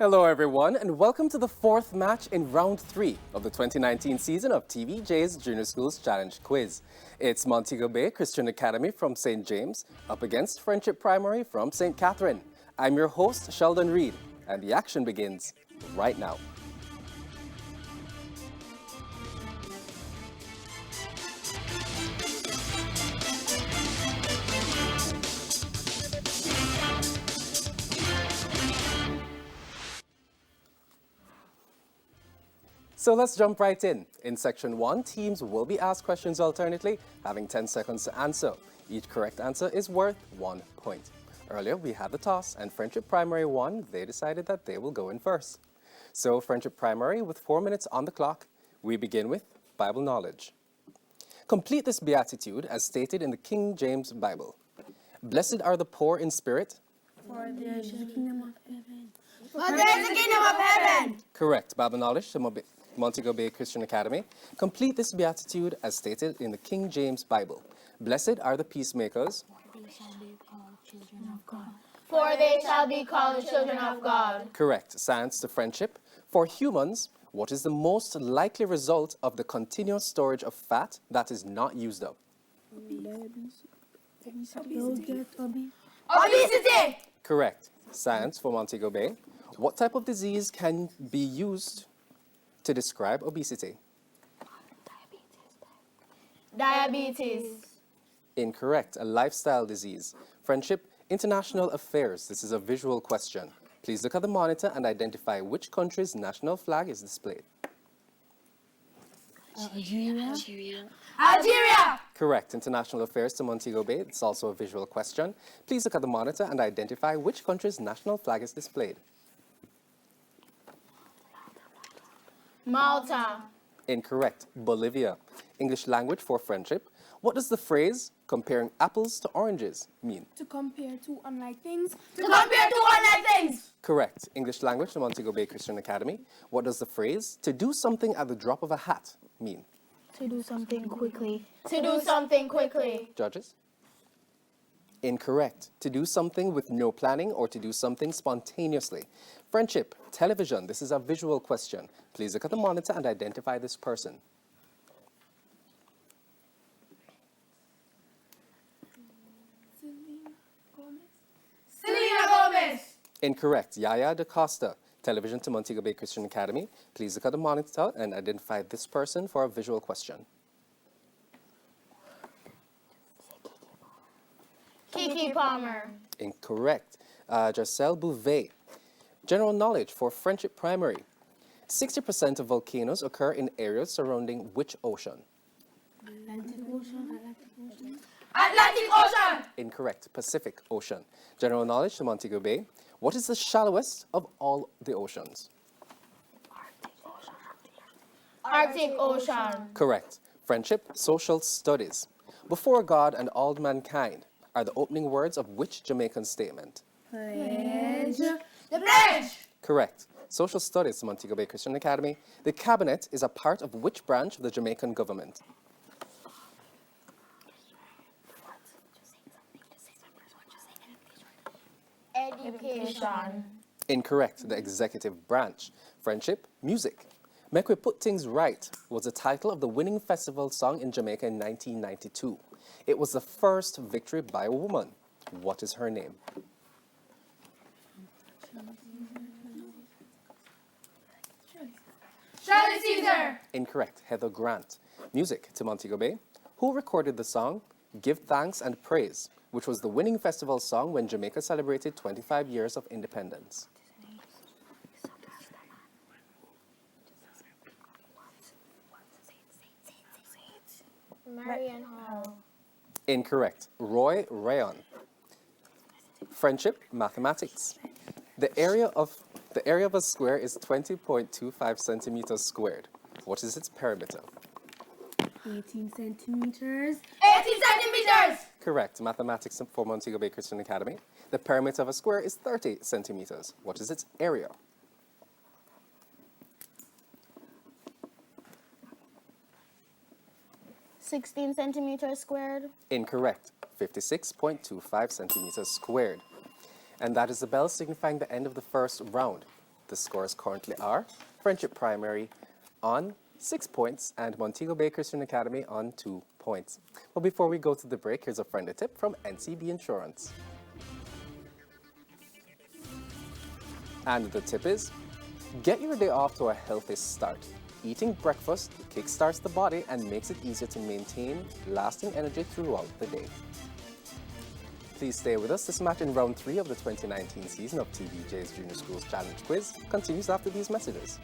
Hello everyone and welcome to the fourth match in round 3 of the 2019 season of TVJ's Junior Schools Challenge Quiz. It's Montego Bay Christian Academy from St. James up against Friendship Primary from St. Catherine. I'm your host Sheldon Reed and the action begins right now. So let's jump right in. In section 1, teams will be asked questions alternately, having 10 seconds to answer. Each correct answer is worth 1 point. Earlier, we had the toss, and Friendship Primary won. They decided that they will go in first. So Friendship Primary, with 4 minutes on the clock, we begin with Bible knowledge. Complete this beatitude as stated in the King James Bible. Blessed are the poor in spirit. For there is the kingdom of heaven. For there is the kingdom of heaven. Correct. Bible knowledge to Montego Bay Christian Academy. Complete this beatitude as stated in the King James Bible. Blessed are the peacemakers. They shall be called children of God. For they shall be called the children of God. Correct. Science to friendship. For humans, what is the most likely result of the continuous storage of fat that is not used up? Obesity. Correct. Science for Montego Bay. What type of disease can be used to describe obesity? Diabetes. Incorrect. A lifestyle disease. Friendship, international affairs. This is a visual question. Please look at the monitor and identify which country's national flag is displayed. Algeria. Correct. International affairs to Montego Bay. It's also a visual question. Please look at the monitor and identify which country's national flag is displayed. Malta. Incorrect. Bolivia. English language for friendship. What does the phrase comparing apples to oranges mean? To compare two unlike things. To compare two unlike things. Correct. English language to Montego Bay Christian Academy. What does the phrase to do something at the drop of a hat mean? To do something quickly. To do something quickly. Judges? Incorrect. To do something with no planning or to do something spontaneously. Friendship, television. This is a visual question. Please look at the monitor and identify this person. Selena Gomez. Incorrect. Yaya DaCosta. Television to Montego Bay Christian Academy. Please look at the monitor and identify this person for a visual question. Kiki Palmer. Incorrect. Giselle Bouvet. General knowledge for Friendship Primary. 60% of volcanoes occur in areas surrounding which ocean? Atlantic Ocean. Atlantic Ocean. Incorrect. Pacific Ocean. General knowledge to Montego Bay. What is the shallowest of all the oceans? Arctic Ocean. Correct. Friendship, social studies. Before God and all mankind are the opening words of which Jamaican statement? Pledge. The pledge. Correct. Social studies to Montego Bay Christian Academy. The cabinet is a part of which branch of the Jamaican government? Education. Incorrect. The executive branch. Friendship, music. Make We Put Things Right was the title of the winning festival song in Jamaica in 1992. It was the first victory by a woman. What is her name? Shirley Caesar. Incorrect. Heather Grant. Music to Montego Bay. Who recorded the song Give Thanks and Praise, which was the winning festival song when Jamaica celebrated 25 years of independence? Marian Hall. Incorrect. Roy Rayon. Friendship, mathematics. The area of a square is 20.25 centimeters squared. What is its perimeter? 18 centimeters. 18 centimeters. Correct. Mathematics for Montego Bay Christian Academy. The perimeter of a square is 30 centimeters. What is its area? 16 centimeters squared. Incorrect. 56.25 centimeters squared. And that is the bell signifying the end of the first round. The scores currently are Friendship Primary on 6 points and Montego Bay Christian Academy on 2 points. But before we go to the break, here's a friendly tip from NCB Insurance. And the tip is, get your day off to a healthy start. Eating breakfast kickstarts the body and makes it easier to maintain lasting energy throughout the day. Please stay with us. This match in round 3 of the 2019 season of TVJ's Junior Schools Challenge Quiz continues after these messages.